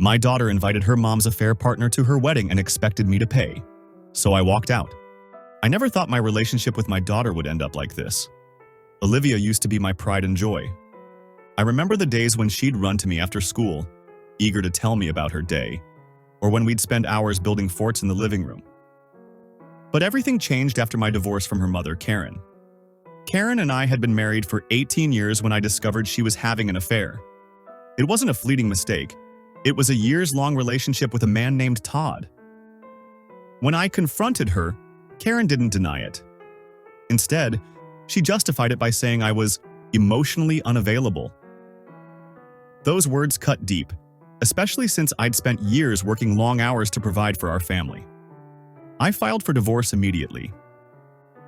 My daughter invited her mom's affair partner to her wedding and expected me to pay. So I walked out. I never thought my relationship with my daughter would end up like this. Olivia used to be my pride and joy. I remember the days when she'd run to me after school, eager to tell me about her day, or when we'd spend hours building forts in the living room. But everything changed after my divorce from her mother, Karen. Karen and I had been married for 18 years when I discovered she was having an affair. It wasn't a fleeting mistake. It was a years-long relationship with a man named Todd. When I confronted her, Karen didn't deny it. Instead, she justified it by saying I was emotionally unavailable. Those words cut deep, especially since I'd spent years working long hours to provide for our family. I filed for divorce immediately.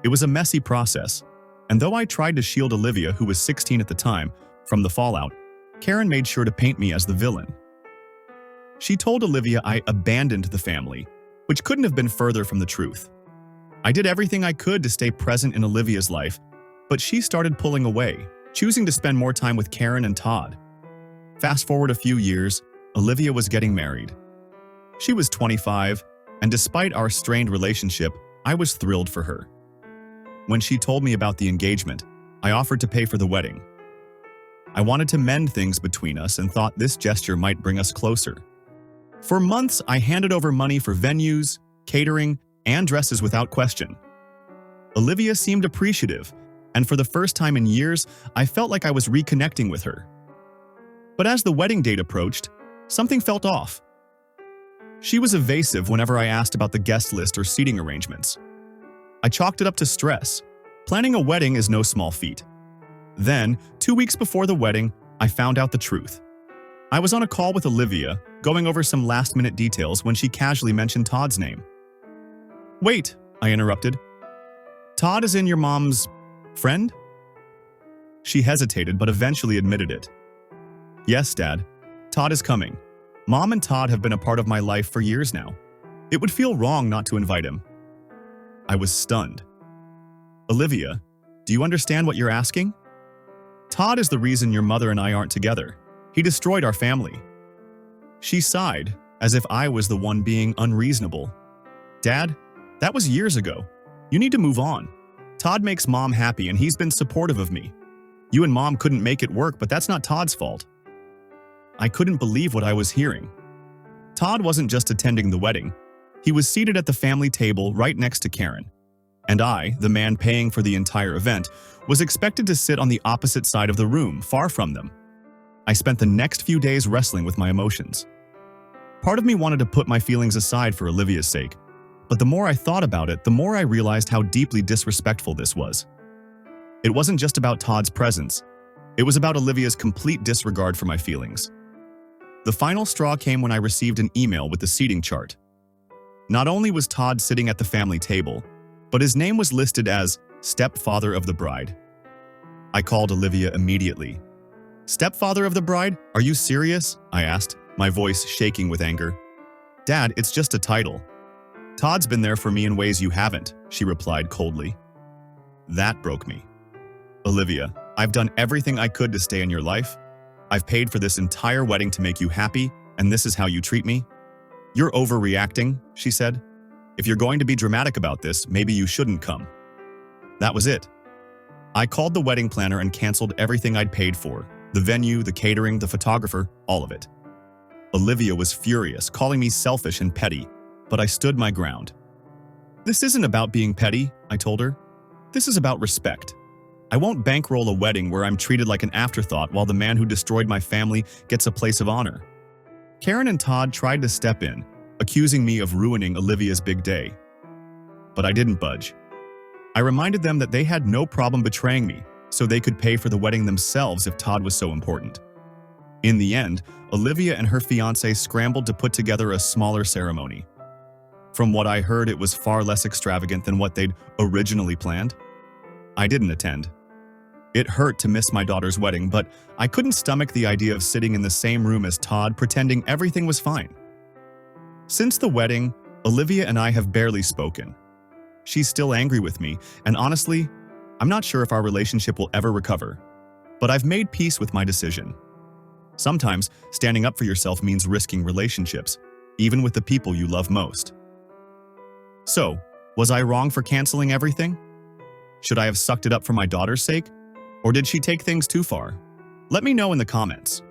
It was a messy process, and though I tried to shield Olivia, who was 16 at the time, from the fallout, Karen made sure to paint me as the villain. She told Olivia I abandoned the family, which couldn't have been further from the truth. I did everything I could to stay present in Olivia's life, but she started pulling away, choosing to spend more time with Karen and Todd. Fast forward a few years, Olivia was getting married. She was 25, and despite our strained relationship, I was thrilled for her. When she told me about the engagement, I offered to pay for the wedding. I wanted to mend things between us and thought this gesture might bring us closer. For months, I handed over money for venues, catering, and dresses without question. Olivia seemed appreciative, and for the first time in years, I felt like I was reconnecting with her. But as the wedding date approached, something felt off. She was evasive whenever I asked about the guest list or seating arrangements. I chalked it up to stress. Planning a wedding is no small feat. Then, 2 weeks before the wedding, I found out the truth. I was on a call with Olivia, going over some last-minute details when she casually mentioned Todd's name. "Wait," I interrupted. "Todd is in your mom's friend?" She hesitated but eventually admitted it. "Yes, Dad. Todd is coming. Mom and Todd have been a part of my life for years now. It would feel wrong not to invite him." I was stunned. "Olivia, do you understand what you're asking? Todd is the reason your mother and I aren't together. He destroyed our family." She sighed, as if I was the one being unreasonable. "Dad, that was years ago. You need to move on. Todd makes Mom happy and he's been supportive of me. You and Mom couldn't make it work, but that's not Todd's fault." I couldn't believe what I was hearing. Todd wasn't just attending the wedding. He was seated at the family table right next to Karen. And I, the man paying for the entire event, was expected to sit on the opposite side of the room, far from them. I spent the next few days wrestling with my emotions. Part of me wanted to put my feelings aside for Olivia's sake, but the more I thought about it, the more I realized how deeply disrespectful this was. It wasn't just about Todd's presence. It was about Olivia's complete disregard for my feelings. The final straw came when I received an email with the seating chart. Not only was Todd sitting at the family table, but his name was listed as stepfather of the bride. I called Olivia immediately. "Stepfather of the bride? Are you serious?" I asked, my voice shaking with anger. "Dad, it's just a title. Todd's been there for me in ways you haven't," she replied coldly. That broke me. "Olivia, I've done everything I could to stay in your life. I've paid for this entire wedding to make you happy, and this is how you treat me? You're overreacting," she said. "If you're going to be dramatic about this, maybe you shouldn't come." That was it. I called the wedding planner and canceled everything I'd paid for. The venue, the catering, the photographer, all of it. Olivia was furious, calling me selfish and petty, but I stood my ground. "This isn't about being petty," I told her. "This is about respect. I won't bankroll a wedding where I'm treated like an afterthought while the man who destroyed my family gets a place of honor." Karen and Todd tried to step in, accusing me of ruining Olivia's big day. But I didn't budge. I reminded them that they had no problem betraying me, so they could pay for the wedding themselves if Todd was so important. In the end, Olivia and her fiancé scrambled to put together a smaller ceremony. From what I heard, it was far less extravagant than what they'd originally planned. I didn't attend. It hurt to miss my daughter's wedding, but I couldn't stomach the idea of sitting in the same room as Todd pretending everything was fine. Since the wedding, Olivia and I have barely spoken. She's still angry with me, and honestly, I'm not sure if our relationship will ever recover. But I've made peace with my decision. Sometimes, standing up for yourself means risking relationships, even with the people you love most. So, was I wrong for canceling everything? Should I have sucked it up for my daughter's sake? Or did she take things too far? Let me know in the comments.